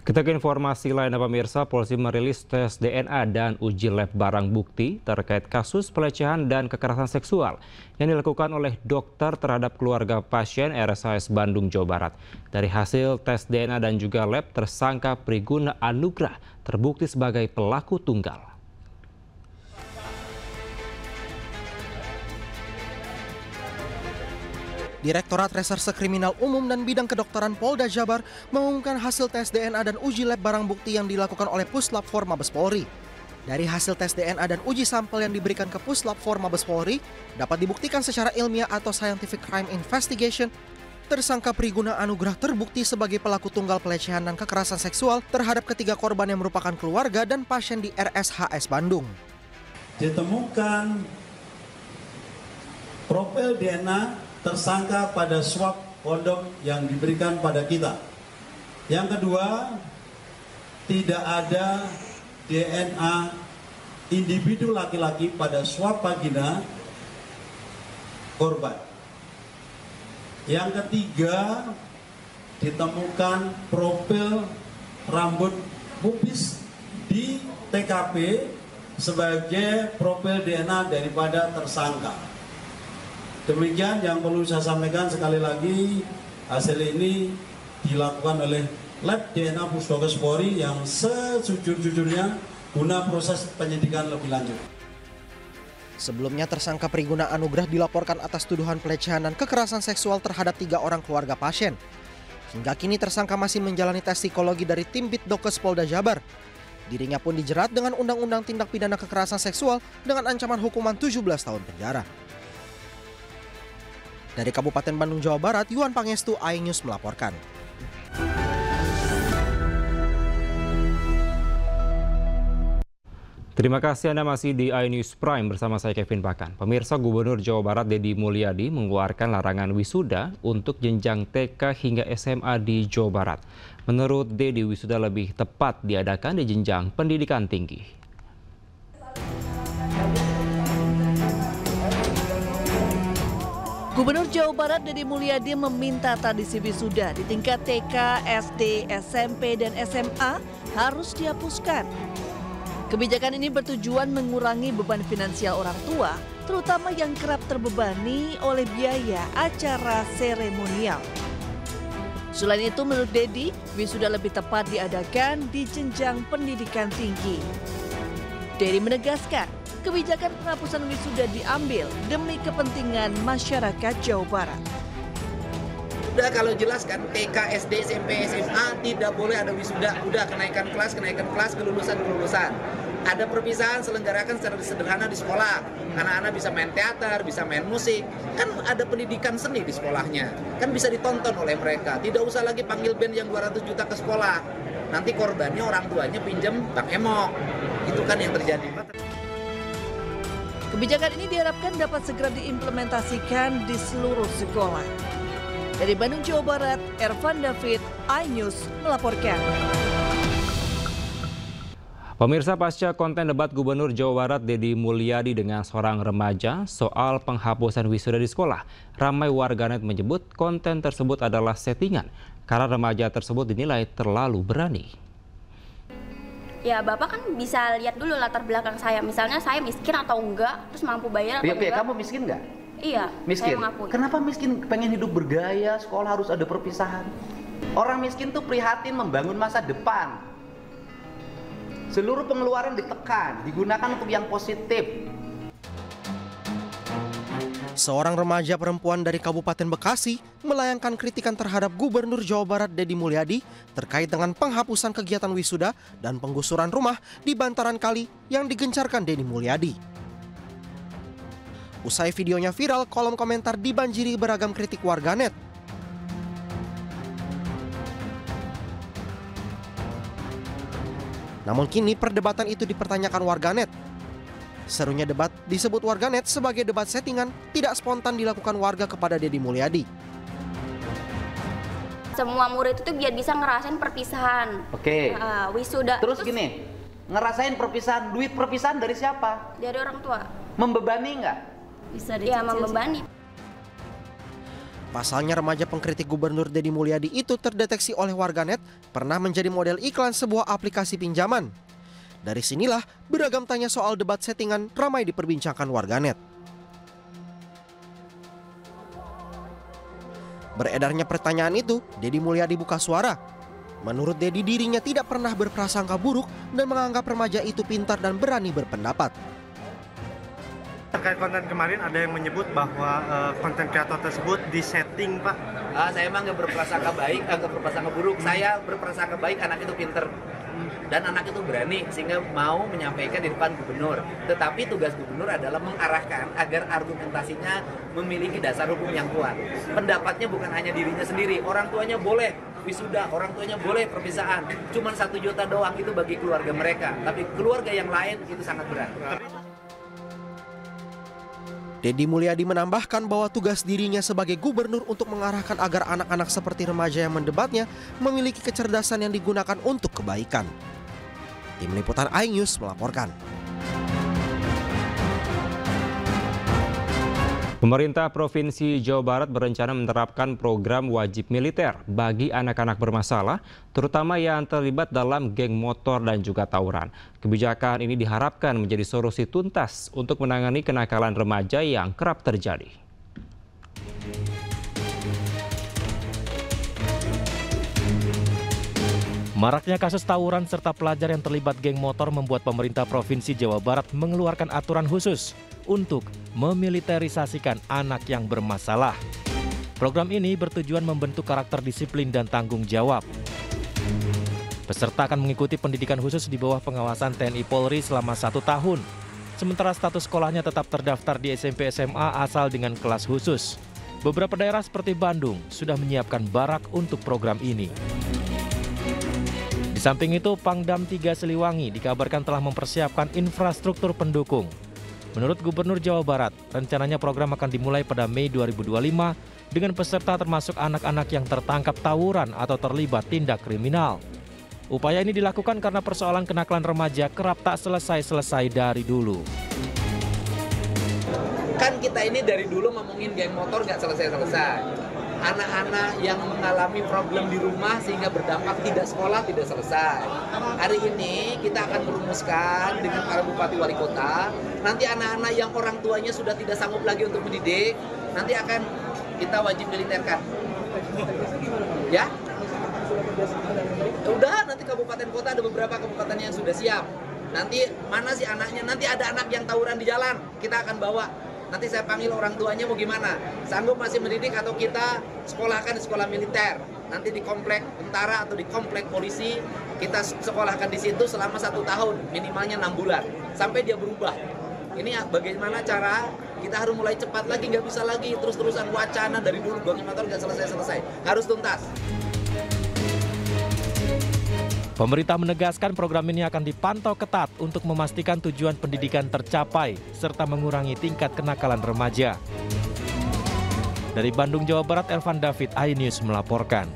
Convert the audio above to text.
Kita ke informasi lainnya pemirsa, polisi merilis tes DNA dan uji lab barang bukti terkait kasus pelecehan dan kekerasan seksual yang dilakukan oleh dokter terhadap keluarga pasien RSHS Bandung, Jawa Barat. Dari hasil tes DNA dan juga lab, tersangka Priguna Anugrah terbukti sebagai pelaku tunggal. Direktorat Reserse Kriminal Umum dan Bidang Kedokteran Polda Jabar mengumumkan hasil tes DNA dan uji lab barang bukti yang dilakukan oleh Puslap 4 Mabes Polri. Dari hasil tes DNA dan uji sampel yang diberikan ke Puslap 4 Mabes Polri, dapat dibuktikan secara ilmiah atau scientific crime investigation, tersangka Priguna Anugrah terbukti sebagai pelaku tunggal pelecehan dan kekerasan seksual terhadap ketiga korban yang merupakan keluarga dan pasien di RSHS Bandung. Ditemukan profil DNA tersangka pada swab kondom yang diberikan pada kita. Yang kedua, tidak ada DNA individu laki-laki pada swab vagina korban. Yang ketiga, ditemukan profil rambut pubis di TKP sebagai profil DNA daripada tersangka. Demikian yang perlu saya sampaikan sekali lagi, hasil ini dilakukan oleh Lab DNA Pusdokes Polri yang sejujur-jujurnya guna proses penyidikan lebih lanjut. Sebelumnya tersangka Priguna Anugrah dilaporkan atas tuduhan pelecehan dan kekerasan seksual terhadap 3 orang keluarga pasien. Hingga kini tersangka masih menjalani tes psikologi dari tim Bitdokes Polda Jabar. Dirinya pun dijerat dengan Undang-Undang Tindak Pidana Kekerasan Seksual dengan ancaman hukuman 17 tahun penjara. Dari Kabupaten Bandung, Jawa Barat, Yuan Pangestu, iNews melaporkan. Terima kasih Anda masih di iNews Prime bersama saya Kevin Pakan. Pemirsa, Gubernur Jawa Barat Deddy Mulyadi mengeluarkan larangan wisuda untuk jenjang TK hingga SMA di Jawa Barat. Menurut Deddy, wisuda lebih tepat diadakan di jenjang pendidikan tinggi. Gubernur Jawa Barat Deddy Mulyadi meminta tradisi wisuda di tingkat TK, SD, SMP, dan SMA harus dihapuskan. Kebijakan ini bertujuan mengurangi beban finansial orang tua, terutama yang kerap terbebani oleh biaya acara seremonial. Selain itu, menurut Deddy, wisuda lebih tepat diadakan di jenjang pendidikan tinggi. Deddy menegaskan, kebijakan penghapusan wisuda diambil demi kepentingan masyarakat Jawa Barat. Udah kalau jelas kan TK, SD, SMP, SMA tidak boleh ada wisuda. Udah kenaikan kelas, kelulusan. Ada perpisahan selenggarakan secara sederhana di sekolah. Anak-anak bisa main teater, bisa main musik. Kan ada pendidikan seni di sekolahnya. Kan bisa ditonton oleh mereka. Tidak usah lagi panggil band yang 200 juta ke sekolah. Nanti korbannya orang tuanya pinjam Bang Emok. Itu kan yang terjadi. Kebijakan ini diharapkan dapat segera diimplementasikan di seluruh sekolah. Dari Bandung, Jawa Barat, Ervan David, iNews melaporkan. Pemirsa, pasca konten debat Gubernur Jawa Barat Deddy Mulyadi dengan seorang remaja soal penghapusan wisuda di sekolah, ramai warganet menyebut konten tersebut adalah settingan karena remaja tersebut dinilai terlalu berani. Ya, Bapak kan bisa lihat dulu latar belakang saya. Misalnya saya miskin atau enggak, terus mampu bayar atau enggak. Kamu miskin nggak? Iya, miskin. saya mengakui. Kenapa miskin? Pengen hidup bergaya, sekolah harus ada perpisahan. Orang miskin tuh prihatin membangun masa depan. Seluruh pengeluaran ditekan, digunakan untuk yang positif. Seorang remaja perempuan dari Kabupaten Bekasi melayangkan kritikan terhadap Gubernur Jawa Barat Deddy Mulyadi terkait dengan penghapusan kegiatan wisuda dan penggusuran rumah di bantaran kali yang digencarkan Deddy Mulyadi. Usai videonya viral, kolom komentar dibanjiri beragam kritik warganet. Namun kini perdebatan itu dipertanyakan warganet. Serunya debat disebut warganet sebagai debat settingan, tidak spontan dilakukan warga kepada Deddy Mulyadi. Semua murid itu biar bisa ngerasain perpisahan. Oke. Wisuda. Terus gini, ngerasain perpisahan, duit perpisahan dari siapa? Dari orang tua. Membebani nggak? Bisa dicicil. Ya, membebani. Pasalnya remaja pengkritik Gubernur Deddy Mulyadi itu terdeteksi oleh warganet pernah menjadi model iklan sebuah aplikasi pinjaman. Dari sinilah beragam tanya soal debat settingan ramai diperbincangkan warganet. Beredarnya pertanyaan itu, Deddy Mulyadi buka suara. Menurut Deddy, dirinya tidak pernah berprasangka buruk dan menganggap remaja itu pintar dan berani berpendapat. Terkait konten kemarin ada yang menyebut bahwa konten kreator tersebut disetting, Pak. Saya emang nggak berprasangka baik, nggak berprasangka buruk. Saya berprasangka baik, anak itu pinter dan anak itu berani sehingga mau menyampaikan di depan gubernur. Tetapi tugas gubernur adalah mengarahkan agar argumentasinya memiliki dasar hukum yang kuat. Pendapatnya bukan hanya dirinya sendiri. Orang tuanya boleh wisuda, orang tuanya boleh perpisahan. Cuman 1 juta doang itu bagi keluarga mereka. Tapi keluarga yang lain itu sangat berat. Deddy Mulyadi menambahkan bahwa tugas dirinya sebagai gubernur untuk mengarahkan agar anak-anak seperti remaja yang mendebatnya memiliki kecerdasan yang digunakan untuk kebaikan. Tim Liputan iNews melaporkan. Pemerintah Provinsi Jawa Barat berencana menerapkan program wajib militer bagi anak-anak bermasalah, terutama yang terlibat dalam geng motor dan juga tawuran. Kebijakan ini diharapkan menjadi solusi tuntas untuk menangani kenakalan remaja yang kerap terjadi. Maraknya kasus tawuran serta pelajar yang terlibat geng motor membuat pemerintah Provinsi Jawa Barat mengeluarkan aturan khusus untuk memiliterisasikan anak yang bermasalah. Program ini bertujuan membentuk karakter disiplin dan tanggung jawab. Peserta akan mengikuti pendidikan khusus di bawah pengawasan TNI Polri selama 1 tahun. Sementara status sekolahnya tetap terdaftar di SMP SMA asal dengan kelas khusus. Beberapa daerah seperti Bandung sudah menyiapkan barak untuk program ini. Di samping itu, Pangdam 3 Siliwangi dikabarkan telah mempersiapkan infrastruktur pendukung. Menurut Gubernur Jawa Barat, rencananya program akan dimulai pada Mei 2025 dengan peserta termasuk anak-anak yang tertangkap tawuran atau terlibat tindak kriminal. Upaya ini dilakukan karena persoalan kenakalan remaja kerap tak selesai-selesai dari dulu. Kan kita ini dari dulu ngomongin geng motor nggak selesai-selesai. Anak-anak yang mengalami problem di rumah sehingga berdampak tidak sekolah tidak selesai. Hari ini kita akan merumuskan dengan para bupati wali kota, nanti anak-anak yang orang tuanya sudah tidak sanggup lagi untuk mendidik, nanti akan kita wajib militerkan. Ya? Udah, nanti kabupaten kota ada beberapa kabupaten yang sudah siap. Nanti mana sih anaknya? Nanti ada anak yang tawuran di jalan, kita akan bawa. Nanti saya panggil orang tuanya mau gimana, sanggup masih mendidik atau kita sekolahkan di sekolah militer. Nanti di komplek tentara atau di komplek polisi kita sekolahkan di situ selama 1 tahun, minimalnya 6 bulan sampai dia berubah. Ini bagaimana cara kita harus mulai cepat lagi, nggak bisa lagi terus-terusan wacana dari dulu geng motor nggak selesai-selesai, harus tuntas. Pemerintah menegaskan program ini akan dipantau ketat untuk memastikan tujuan pendidikan tercapai serta mengurangi tingkat kenakalan remaja. Dari Bandung, Jawa Barat, Elvan David, iNews melaporkan.